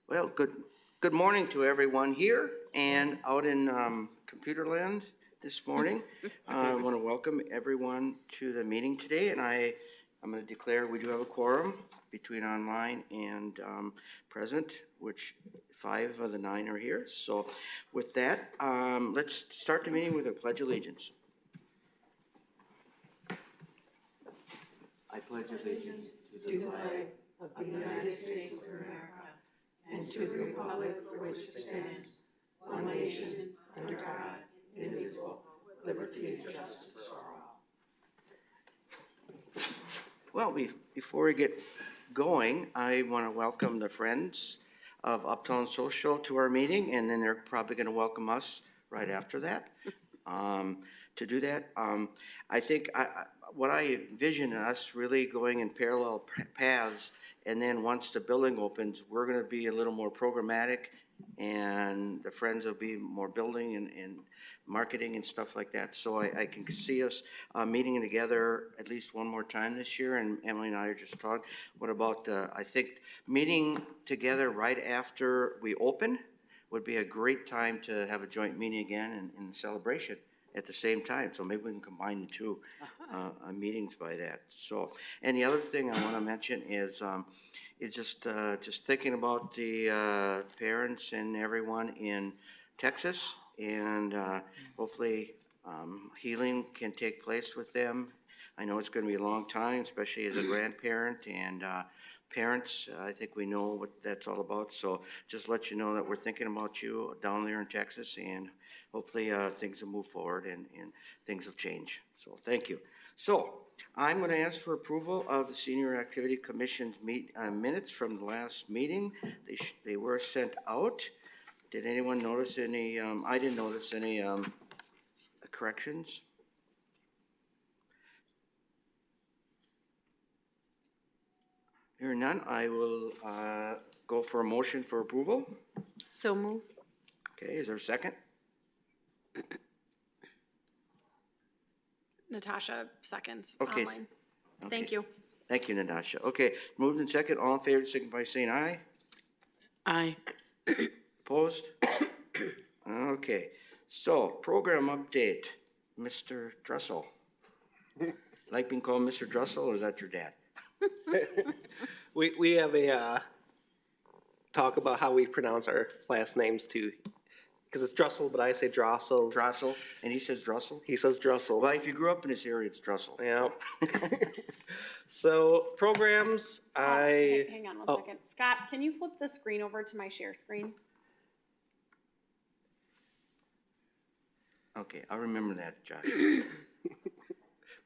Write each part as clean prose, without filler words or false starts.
Well, good morning to everyone here and out in computer land this morning. I want to welcome everyone to the meeting today, and I'm going to declare we do have a quorum between online and present, which 5 of the 9 are here. So with that, let's start the meeting with a pledge of allegiance. I pledge allegiance to the flag of the United States of America and to the republic for which it stands, one nation, under God, indivisible, liberty and justice for all. Well, before we get going, I want to welcome the friends of Uptown Social to our meeting, and then they're probably going to welcome us right after that. To do that, I think what I envision us really going in parallel paths, and then once the building opens, we're going to be a little more programmatic, and the friends will be more building and marketing and stuff like that. So I can see us meeting together at least one more time this year, and Emily and I are just talking. What about, I think, meeting together right after we open would be a great time to have a joint meeting again in celebration at the same time. So maybe we can combine the two meetings by that. So, and the other thing I want to mention is just thinking about the parents and everyone in Texas, and hopefully healing can take place with them. I know it's going to be a long time, especially as a grandparent and parents. I think we know what that's all about. So just let you know that we're thinking about you down there in Texas, and hopefully things will move forward and things will change. So thank you. So I'm going to ask for approval of the Senior Activity Commission's minutes from the last meeting. They were sent out. Did anyone notice any? I didn't notice any corrections. Hearing none, I will go for a motion for approval. So move. Okay, is there a second? Natasha seconds Okay. online. Okay. Thank you. Thank you, Natasha. Okay, moved in second. All in favor, signify by saying aye. Aye. Opposed? Okay, so program update, Mr. Dressel. Like being called Mr. Dressel, or is that your dad? We have a talk about how we pronounce our last names too, because it's Drussel, but I say Drossel. Drossel, and he says Drussel? He says Drussel. Well, if you grew up in this area, it's Drussel. Yeah. So programs, Hang on one second. Scott, can you flip the screen over to my share screen? Okay, I'll remember that, Josh.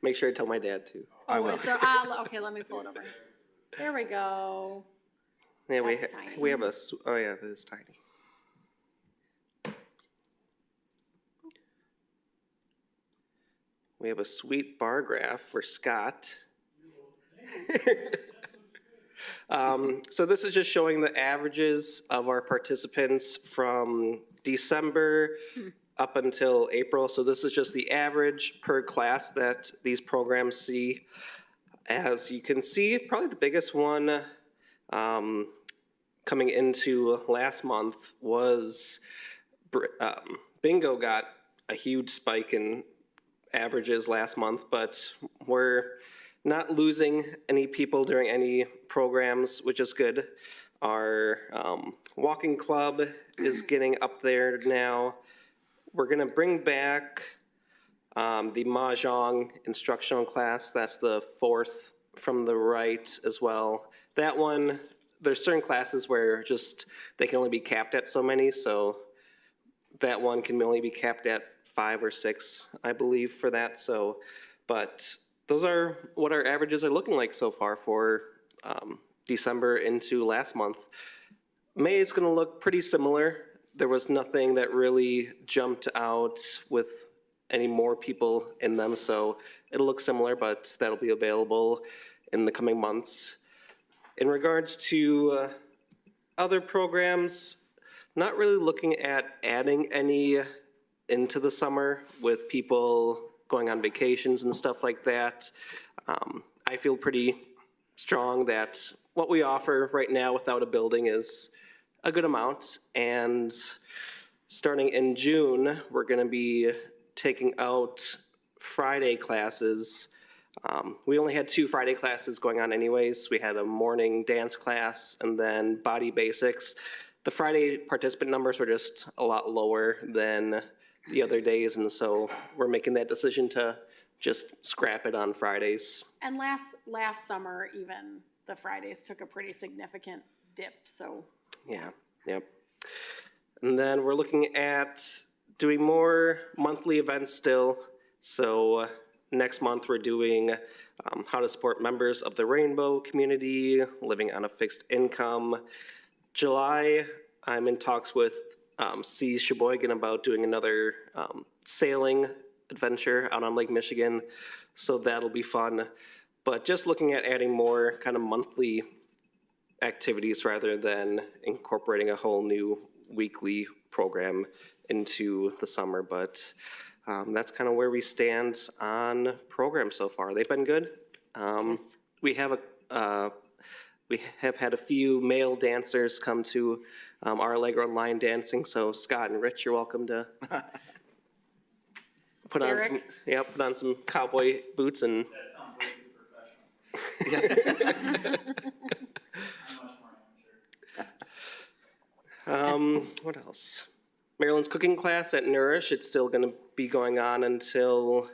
make sure I tell my dad too. I will. Wait, so, okay, let me pull it over. There we go. Yeah, That's tiny. we have a, oh yeah, it is tiny. We have a sweet bar graph for Scott. So this is just showing the averages of our participants from December up until April. So this is just the average per class that these programs see. As you can see, probably the biggest one coming into last month was bingo got a huge spike in averages last month, but we're not losing any people during any programs, which is good. Our walking club is getting up there now. We're gonna bring back the Mahjong instructional class. That's the 4th from the right as well. That one, there's certain classes where just they can only be capped at so many, so that one can only be capped at 5 or 6, I believe, for that. So, but those are what our averages are looking like so far for December into last month. May is going to look pretty similar. There was nothing that really jumped out with any more people in them, so it'll look similar, but that'll be available in the coming months. In regards to other programs, not really looking at adding any into the summer with people going on vacations and stuff like that. I feel pretty strong that what we offer right now without a building is a good amount. And starting in June, we're going to be taking out Friday classes. We only had 2 Friday classes going on anyways. We had a morning dance class and then body basics. The Friday participant numbers were just a lot lower than the other days, and so we're making that decision to just scrap it on Fridays. And last summer, even, the Fridays took a pretty significant dip, so. Yeah, yep. And then we're looking at doing more monthly events still. So next month, we're doing how to support members of the rainbow community, living on a fixed income. July, I'm in talks with Sheboygan about doing another sailing adventure out on Lake Michigan, so that'll be fun. But just looking at adding more kind of monthly activities rather than incorporating a whole new weekly program into the summer. But that's kind of where we stand on programs so far. They've been good. Yes. We have had a few male dancers come to our Allegro line dancing. So Scott and Rich, you're welcome to put on some cowboy boots and. That sounds way too professional. I'm much more amateur. What else? Marilyn's cooking class at Nourish. It's still going to be going on until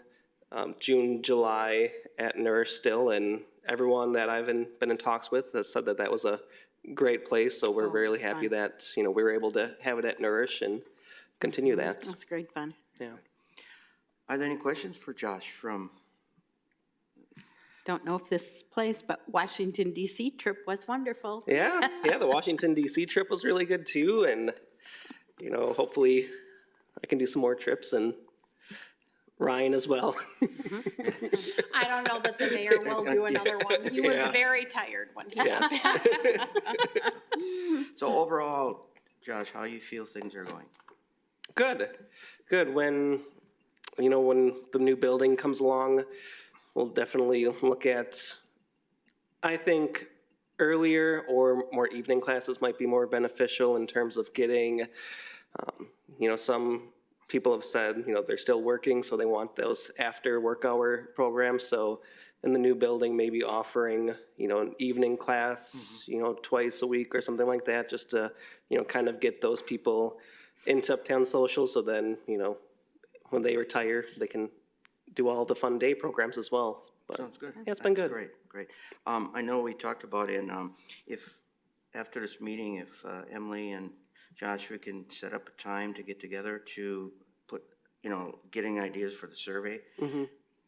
June, July at Nourish still, and everyone that I've been in talks with has said that that was a great place. So we're really happy that we were able to have it at Nourish and continue that. That's great fun. Yeah. Are there any questions for Josh from? Don't know if this place, but Washington DC trip was wonderful. Yeah, the Washington D.C. trip was really good too, and hopefully I can do some more trips and Ryan as well. I don't know that the mayor will do another one. He was very tired when he got Yes. back. So overall, Josh, how you feel things are going? Good. When the new building comes along, we'll definitely look at, I think, earlier or more evening classes might be more beneficial in terms of getting, some people have said, they're still working, so they want those after work hour programs. So in the new building, maybe offering, an evening class, twice a week or something like that, just to, kind of get those people into Uptown Social. So then, when they retire, they can do all the fun day programs as well. But, Sounds good. Yeah, it's been That's good. Great. I know we talked about if after this meeting, if Emily and Josh, we can set up a time to get together to put, getting ideas for the survey.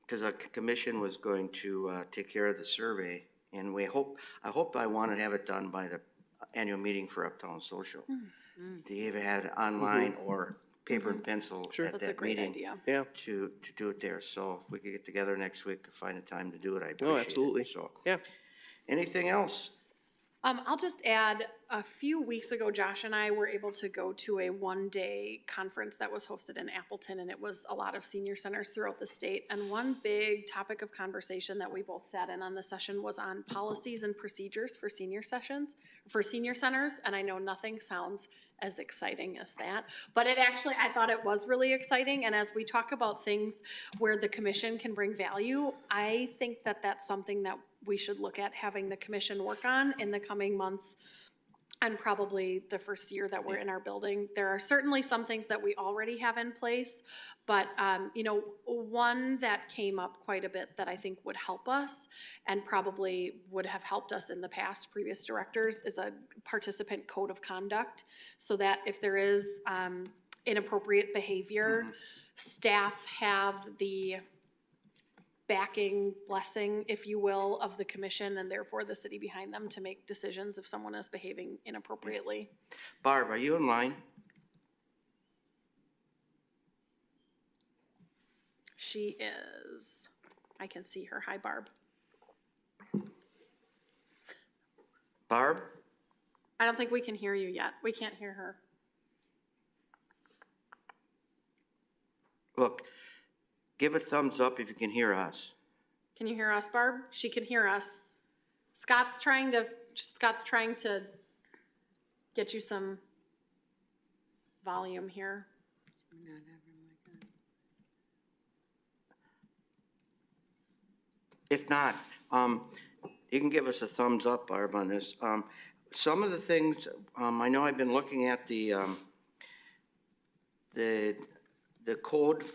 Because our commission was going to take care of the survey, and I want to have it done by the annual meeting for Uptown Social. To either have it online or paper and pencil at That's a that great meeting. idea. Yeah. To do it there. So if we could get together next week and find a time to do it, I appreciate it. Absolutely. So, Yeah. anything else? I'll just add, a few weeks ago, Josh and I were able to go to a one-day conference that was hosted in Appleton, and it was a lot of senior centers throughout the state. And one big topic of conversation that we both sat in on the session was on policies and procedures for senior centers. And I know nothing sounds as exciting as that, but I thought it was really exciting. And as we talk about things where the commission can bring value, I think that that's something that we should look at having the commission work on in the coming months and probably the first year that we're in our building. There are certainly some things that we already have in place, but one that came up quite a bit that I think would help us and probably would have helped us in the past, previous directors, is a participant code of conduct, so that if there is inappropriate behavior, staff have the backing, blessing, if you will, of the commission and therefore the city behind them to make decisions if someone is behaving inappropriately. Barb, are you in line? She is. I can see her. Hi, Barb. Barb? I don't think we can hear you yet. We can't hear her. Look, give a thumbs up if you can hear us. Can you hear us, Barb? She can hear us. Scott's trying to get you some volume here. If not, you can give us a thumbs up, Barb, on this. Some of the things, I know I've been looking at the code,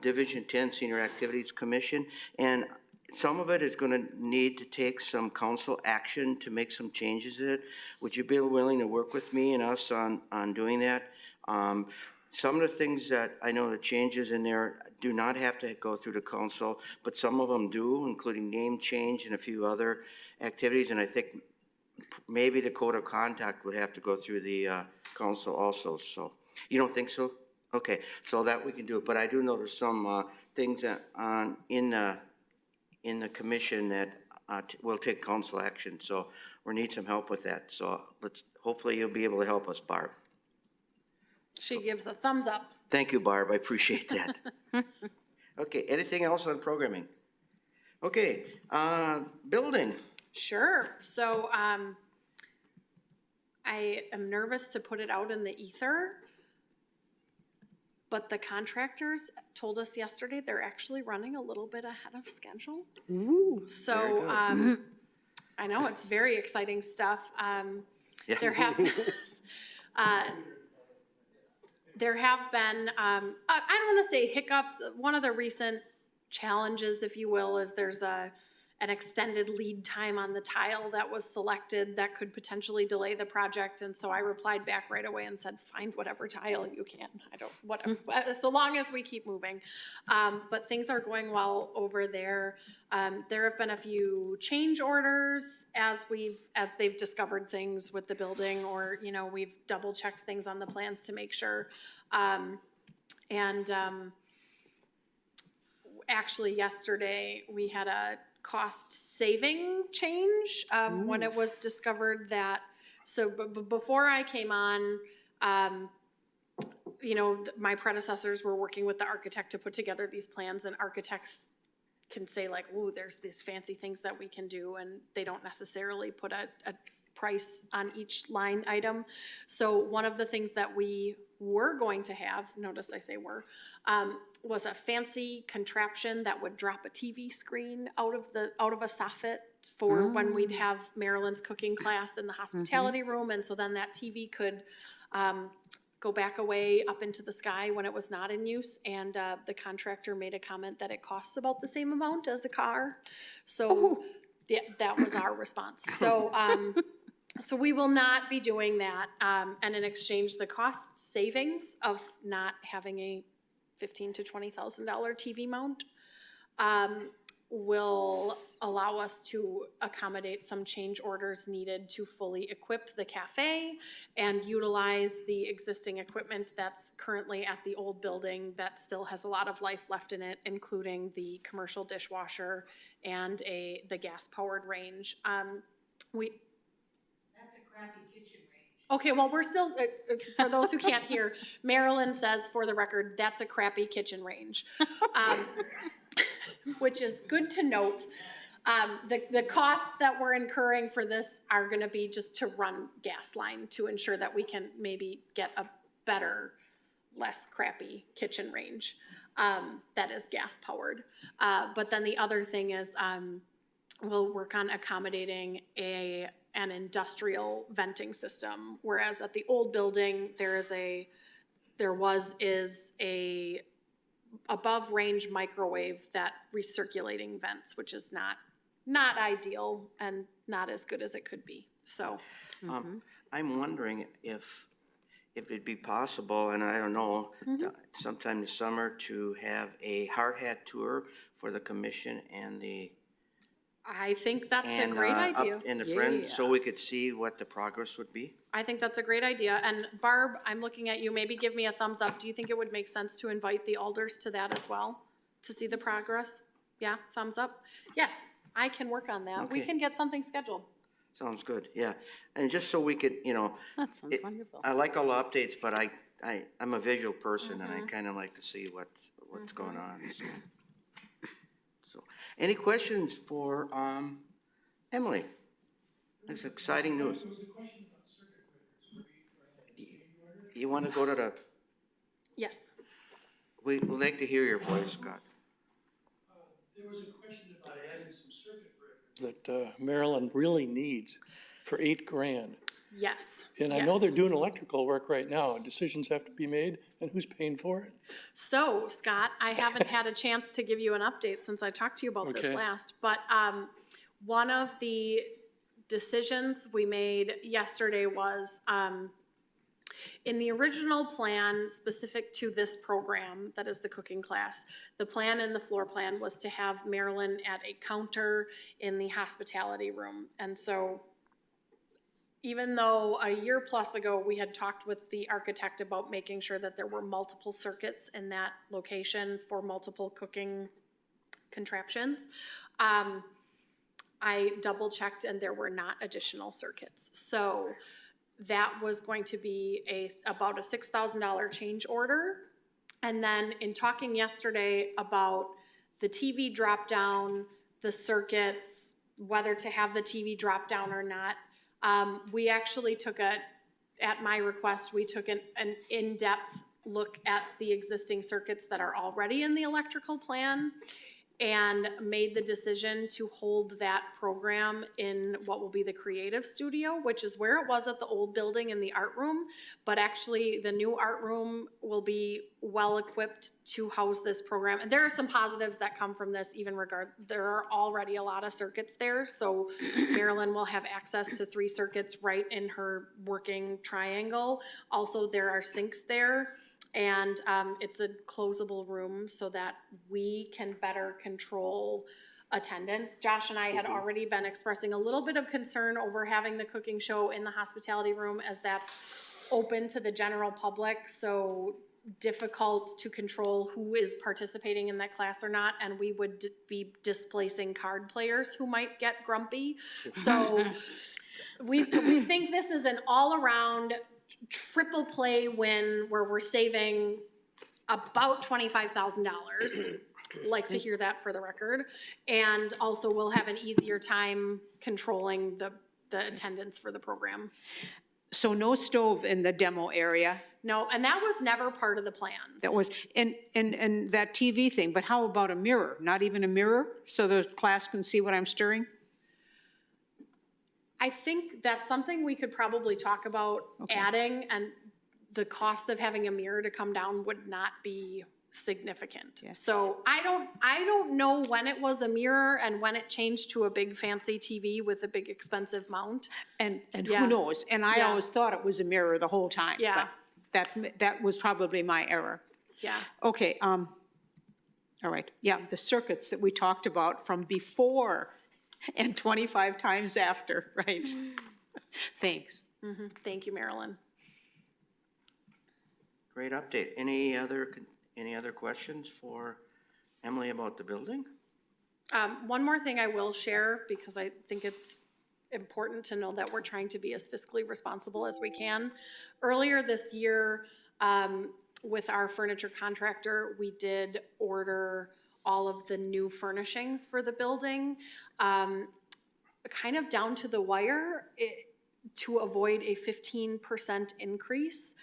Division 10 Senior Activities Commission, and some of it is gonna need to take some council action to make some changes in it. Would you be willing to work with me and us on doing that? Some of the things that I know the changes in there do not have to go through the council, but some of them do, including name change and a few other activities, and I think maybe the code of conduct would have to go through the council also, so. You don't think so? Okay, so that we can do it, but I do know there's some things that in the commission that will take council action, so we need some help with that, so hopefully you'll be able to help us, Barb. She gives a thumbs up. Thank you, Barb, I appreciate that. Okay, anything else on programming? Okay, building. Sure. So I am nervous to put it out in the ether, but the contractors told us yesterday they're actually running a little bit ahead of schedule. Very So good. I know it's very exciting stuff. Yeah. There have there have been I don't want to say hiccups. One of the recent challenges, if you will, is there's an extended lead time on the tile that was selected that could potentially delay the project. And so I replied back right away and said, find whatever tile you can. So long as we keep moving. But things are going well over there. There have been a few change orders as they've discovered things with the building, or, we've double checked things on the plans to make sure. Actually yesterday we had a cost saving change when it was discovered that, so before I came on, my predecessors were working with the architect to put together these plans, and architects can say like, ooh, there's these fancy things that we can do, and they don't necessarily put a price on each line item. So one of the things that we were going to have, notice I say were, was a fancy contraption that would drop a TV screen out of a soffit for when we'd have Marilyn's cooking class in the hospitality room, and so then that TV could go back away up into the sky when it was not in use. And the contractor made a comment that it costs about the same amount as a car. So yeah, that was our response. So so we will not be doing that, and in exchange, the cost savings of not having a $15,000 to $20,000 TV mount will allow us to accommodate some change orders needed to fully equip the cafe and utilize the existing equipment that's currently at the old building that still has a lot of life left in it, including the commercial dishwasher and the gas-powered range. That's a crappy kitchen range. Okay, well, we're still, for those who can't hear, Marilyn says, for the record, that's a crappy kitchen range, which is good to note. The costs that we're incurring for this are gonna be just to run gas line to ensure that we can maybe get a better, less crappy kitchen range that is gas powered. But then the other thing is we'll work on accommodating an industrial venting system, whereas at the old building, there is a above range microwave that recirculating vents, which is not ideal and not as good as it could be. So I'm wondering if it'd be possible, and I don't know, sometime this summer to have a hard hat tour for the commission and I think that's a great idea. and the friends, so we could see what the progress would be. I think that's a great idea. And Barb, I'm looking at you, maybe give me a thumbs up. Do you think it would make sense to invite the alders to that as well, to see the progress? Yeah, thumbs up? Yes, I can work on that. We Okay. can get something scheduled. Sounds good, yeah. And just so we could, That sounds wonderful. I like all the updates, but I'm a visual person and I kind of like to see what's going on. So, any questions for Emily? That's exciting news. There was a question about circuit breakers. you want to go to the, Yes. we'd like to hear your voice, Scott. There was a question about adding some circuit breakers that Maryland really needs for $8,000. Yes. And I know yes. they're doing electrical work right now, and decisions have to be made, and who's paying for it? So, Scott, I haven't had a chance to give you an update since I talked to you about this Okay. last, but one of the decisions we made yesterday was in the original plan specific to this program, that is the cooking class, the plan and the floor plan was to have Marilyn at a counter in the hospitality room. And so even though a year plus ago, we had talked with the architect about making sure that there were multiple circuits in that location for multiple cooking contraptions, I double checked and there were not additional circuits. So that was going to be about a $6,000 change order. And then in talking yesterday about the TV drop down, the circuits, whether to have the TV drop down or not, we actually took at my request, we took an in-depth look at the existing circuits that are already in the electrical plan and made the decision to hold that program in what will be the creative studio, which is where it was at the old building in the art room. But actually, the new art room will be well-equipped to house this program. And there are some positives that come from this, there are already a lot of circuits there. So Marilyn will have access to 3 circuits right in her working triangle. Also, there are sinks there. And it's a closable room so that we can better control attendance. Josh and I had already been expressing a little bit of concern over having the cooking show in the hospitality room, as that's open to the general public, so difficult to control who is participating in that class or not, and we would be displacing card players who might get grumpy. So we think this is an all-around triple play win where we're saving about $25,000. Like to hear that for the record. And also we'll have an easier time controlling the attendance for the program. So no stove in the demo area? No, and that was never part of the plans. That was, and that TV thing, but how about a mirror? Not even a mirror, so the class can see what I'm stirring? I think that's something we could probably talk about adding, and the cost of having a mirror to come down would not be significant. Yeah. So I don't know when it was a mirror and when it changed to a big fancy TV with a big expensive mount. And Yeah. who knows? And I Yeah. always thought it was a mirror the whole time. Yeah. But that was probably my error. Yeah. Okay, all right. Yeah, the circuits that we talked about from before and 25 times after, right? Thanks. Thank you, Marilyn. Great update. Any other questions for Emily about the building? One more thing I will share, because I think it's important to know that we're trying to be as fiscally responsible as we can. Earlier this year, with our furniture contractor, we did order all of the new furnishings for the building, kind of down to the wire, to avoid a 15% increase.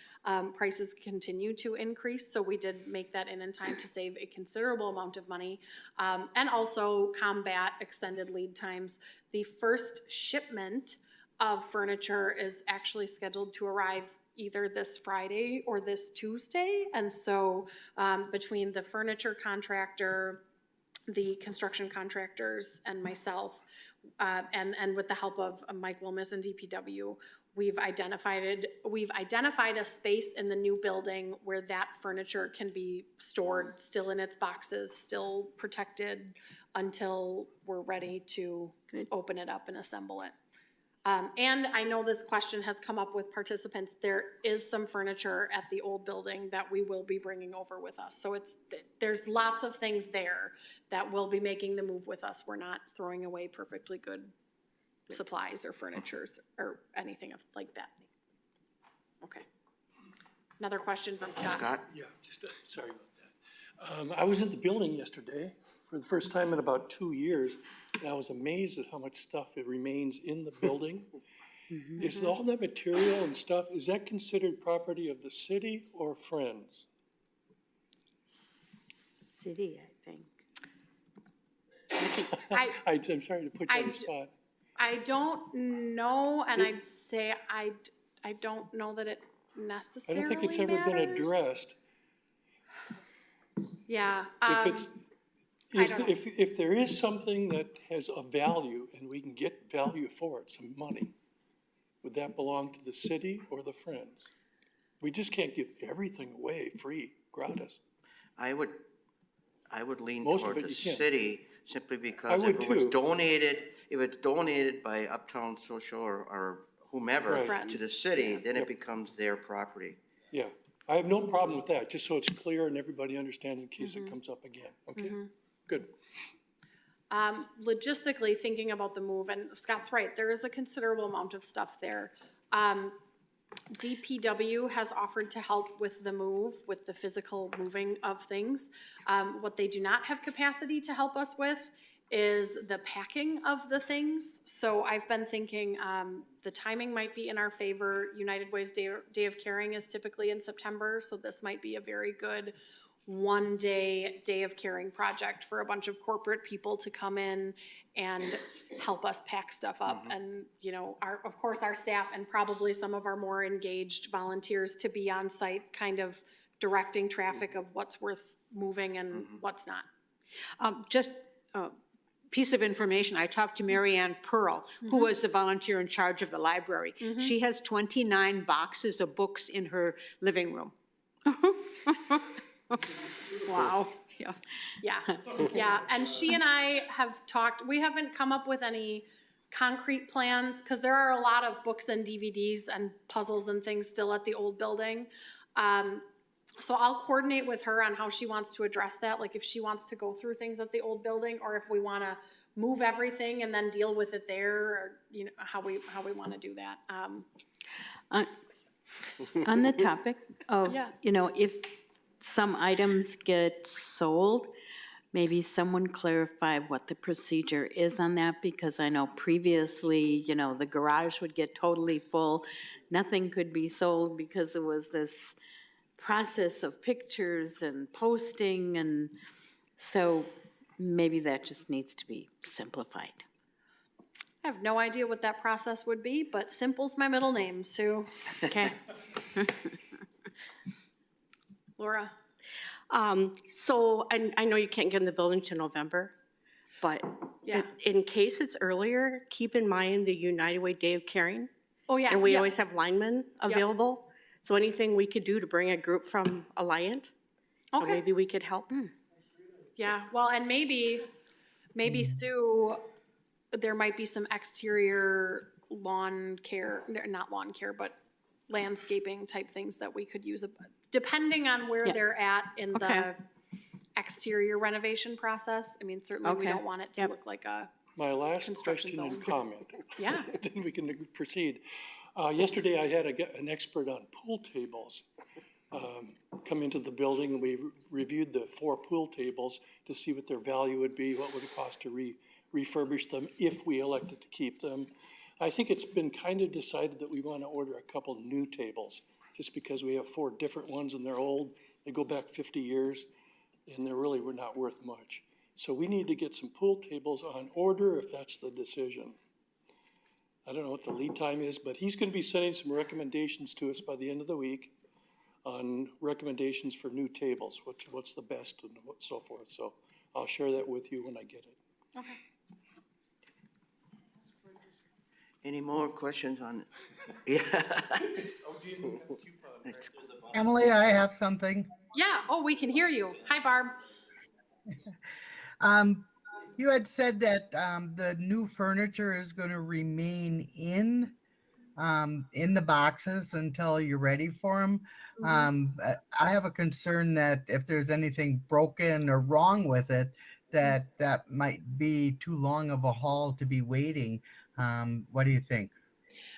Prices continue to increase, so we did make that in time to save a considerable amount of money, and also combat extended lead times. The first shipment of furniture is actually scheduled to arrive either this Friday or this Tuesday, and so between the furniture contractor, the construction contractors, and myself, and with the help of Mike Wilmus and DPW, we've identified a space in the new building where that furniture can be stored still in its boxes, still protected until we're ready to open it up and assemble it. And I know this question has come up with participants. There is some furniture at the old building that we will be bringing over with us. So there's lots of things there that will be making the move with us. We're not throwing away perfectly good supplies or furnitures or anything like that. Okay. Another question from Scott. Scott? Yeah, just, sorry about that. I was in the building yesterday for the first time in about 2 years, and I was amazed at how much stuff it remains in the building. Is all that material and stuff, is that considered property of the city or Friends? City, I think. I'm sorry to put you on the spot. I don't know, and I'd say I don't know that it I necessarily don't think it's ever been matters. addressed. Yeah, If it's, I don't know. if there is something that has a value and we can get value for it, some money, would that belong to the city or the Friends? We just can't give everything away free, gratis. I would lean Most of toward it the you can't. city simply I because would if it was too. donated, if it's donated by Uptown Social or whomever Right. to Friends, the city, then Yep. it becomes their property. Yeah, I have no problem with that, just so it's clear and everybody understands in case it comes up again, okay? Good. Logistically, thinking about the move, and Scott's right, there is a considerable amount of stuff there. DPW has offered to help with the move, with the physical moving of things. What they do not have capacity to help us with is the packing of the things. So I've been thinking, the timing might be in our favor. United Way's Day of Caring is typically in September, so this might be a very good Day of Caring project for a bunch of corporate people to come in and help us pack stuff up. And, you know, of course, our staff and probably some of our more engaged volunteers to be on site, kind of directing traffic of what's worth moving and what's not. Just a piece of information, I talked to Mary Ann Pearl, who was the volunteer in charge of the library. She has 29 boxes of books in her living room. Wow. Yeah. Yeah, and she and I have talked, we haven't come up with any concrete plans, because there are a lot of books and DVDs and puzzles and things still at the old building. So I'll coordinate with her on how she wants to address that, like if she wants to go through things at the old building, or if we wanna move everything and then deal with it there, or, you know, how we wanna do that. On the topic of, Yeah. you know, if some items get sold, maybe someone clarify what the procedure is on that, because I know previously, you know, the garage would get totally full. Nothing could be sold because it was this process of pictures and posting, and so maybe that just needs to be simplified. I have no idea what that process would be, but simple's my middle name, Sue. Okay. Laura? So I know you can't get in the building till November, but Yeah. in case it's earlier, keep in mind the United Way Day of Caring. Oh, yeah. And we yeah. always have linemen available. So anything we could do to bring a group from Alliant, or Okay. maybe we could help. Yeah, well, and maybe Sue, there might be some exterior lawn care, not lawn care, but landscaping type things that we could use, depending on where Yeah. they're at in the Okay. exterior renovation process. I mean, certainly we Okay. don't want it to Yep. look like a, My last Construction question and zone. comment. Yeah. Then we can proceed. Yesterday, I had an expert on pool tables come into the building, and we reviewed the 4 pool tables to see what their value would be, what would it cost to refurbish them if we elected to keep them. I think it's been kind of decided that we want to order a couple new tables, just because we have 4 different ones and they're old. They go back 50 years, and they really were not worth much. So we need to get some pool tables on order if that's the decision. I don't know what the lead time is, but he's gonna be sending some recommendations to us by the end of the week on recommendations for new tables, what's the best and so forth. So I'll share that with you when I get it. okay. Any more questions on? Yeah. Emily, I have something. Yeah, oh, we can hear you. Hi, Barb. You had said that the new furniture is going to remain in the boxes until you're ready for them. I have a concern that if there's anything broken or wrong with it, that might be too long of a haul to be waiting. What do you think?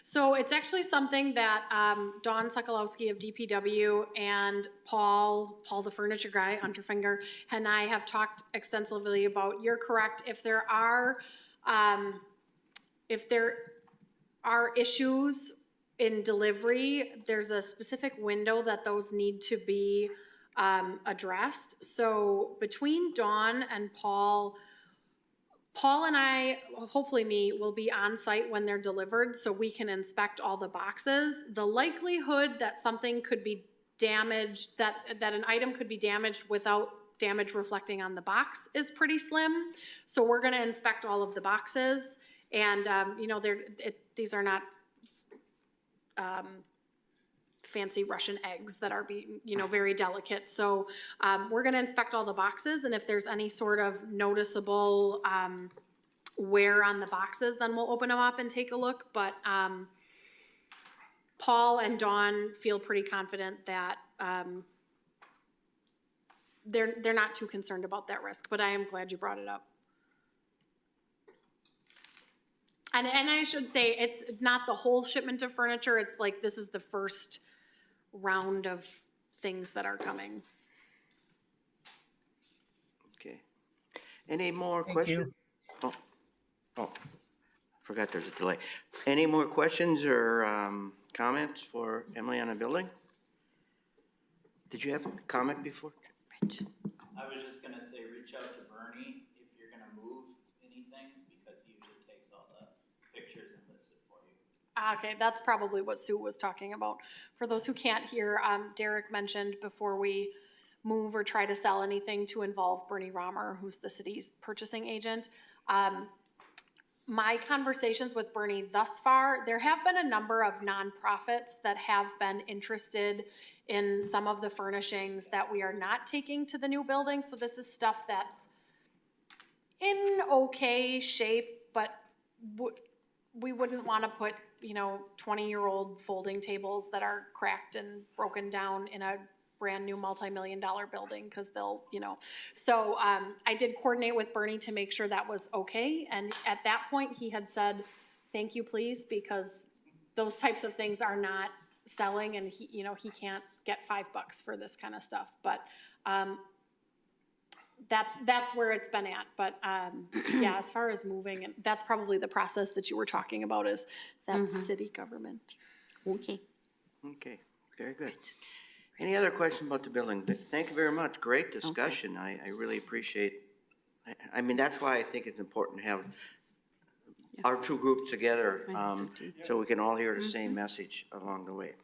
So it's actually something that Dawn Sokolowski of DPW and Paul the furniture guy, Unterfinger, and I have talked extensively about. You're correct. If there are are issues in delivery, there's a specific window that those need to be addressed. So between Dawn and Paul and I, hopefully me, will be on site when they're delivered so we can inspect all the boxes. The likelihood that something could be damaged, that an item could be damaged without damage reflecting on the box is pretty slim. So we're gonna inspect all of the boxes, and you know, these are not fancy Russian eggs that are very delicate. So we're gonna inspect all the boxes, and if there's any sort of noticeable wear on the boxes, then we'll open them up and take a look. But Paul and Dawn feel pretty confident that they're not too concerned about that risk, but I am glad you brought it up. And I should say, it's not the whole shipment of furniture, it's like, this is the first round of things that are coming. Okay. Any more Thank questions? Oh, forgot there's a delay. Any more questions or comments for Emily on the building? Did you have a comment before? I was just gonna say, reach out to Bernie if you're gonna move anything, because he usually takes all the pictures and lists it for you. Okay, that's probably what Sue was talking about. For those who can't hear, Derek mentioned before we move or try to sell anything to involve Bernie Romer, who's the city's purchasing agent. My conversations with Bernie thus far, there have been a number of nonprofits that have been interested in some of the furnishings that we are not taking to the new building. So this is stuff that's in okay shape, but we wouldn't want to put, 20-year-old folding tables that are cracked and broken down in a brand new multi-million-dollar building, because they'll, So I did coordinate with Bernie to make sure that was okay. And at that point, he had said, thank you, please, because those types of things are not selling, and he can't get $5 for this kind of stuff. But that's where it's been at. But yeah, as far as moving, and that's probably the process that you were talking about, is that's city government. Okay. Okay, very good. Any other questions about the building? Thank you very much. Great discussion. I really appreciate, I mean, that's why I think it's important to have our two groups together, so we can all hear the same message along the way.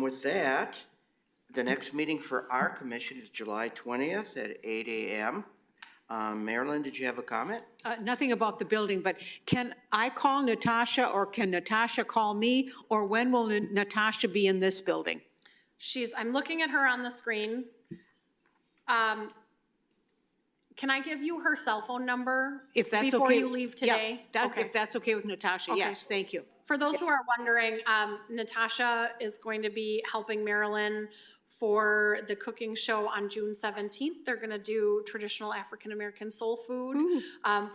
With that, the next meeting for our commission is July 20th at 8 a.m. Marilyn, did you have a comment? Nothing about the building, but can I call Natasha, or can Natasha call me, or when will Natasha be in this building? I'm looking at her on the screen. Can I give you her cell phone number If that's okay. before you leave today? Yeah, Okay. if that's okay with Natasha, Okay. yes, thank you. For those who are wondering, Natasha is going to be helping Marilyn for the cooking show on June 17th. They're gonna do traditional African-American soul food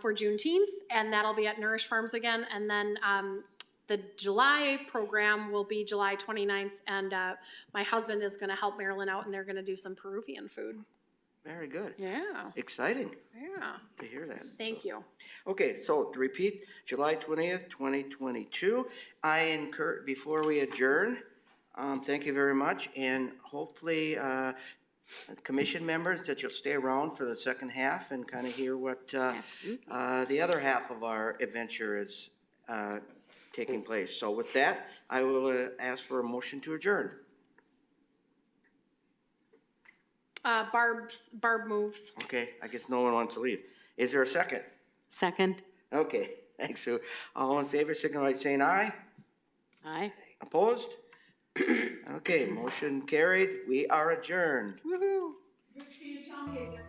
for Juneteenth, and that'll be at Nourish Farms again. And then the July program will be July 29th, and my husband is gonna help Marilyn out, and they're gonna do some Peruvian food. Very good. Yeah. Exciting Yeah. to hear that. Thank you. Okay, so to repeat, July 20th, 2022. Before we adjourn, thank you very much, and hopefully, commission members, that you'll stay around for the second half and kind of hear what the other half of our adventure is taking place. So with that, I will ask for a motion to adjourn. Barb moves. Okay, I guess no one wants to leave. Is there a second? Second. Okay, thanks, Sue. All in favor, signify by saying aye. Aye. Opposed? Okay, motion carried. We are adjourned. Woohoo. Can you tell me again?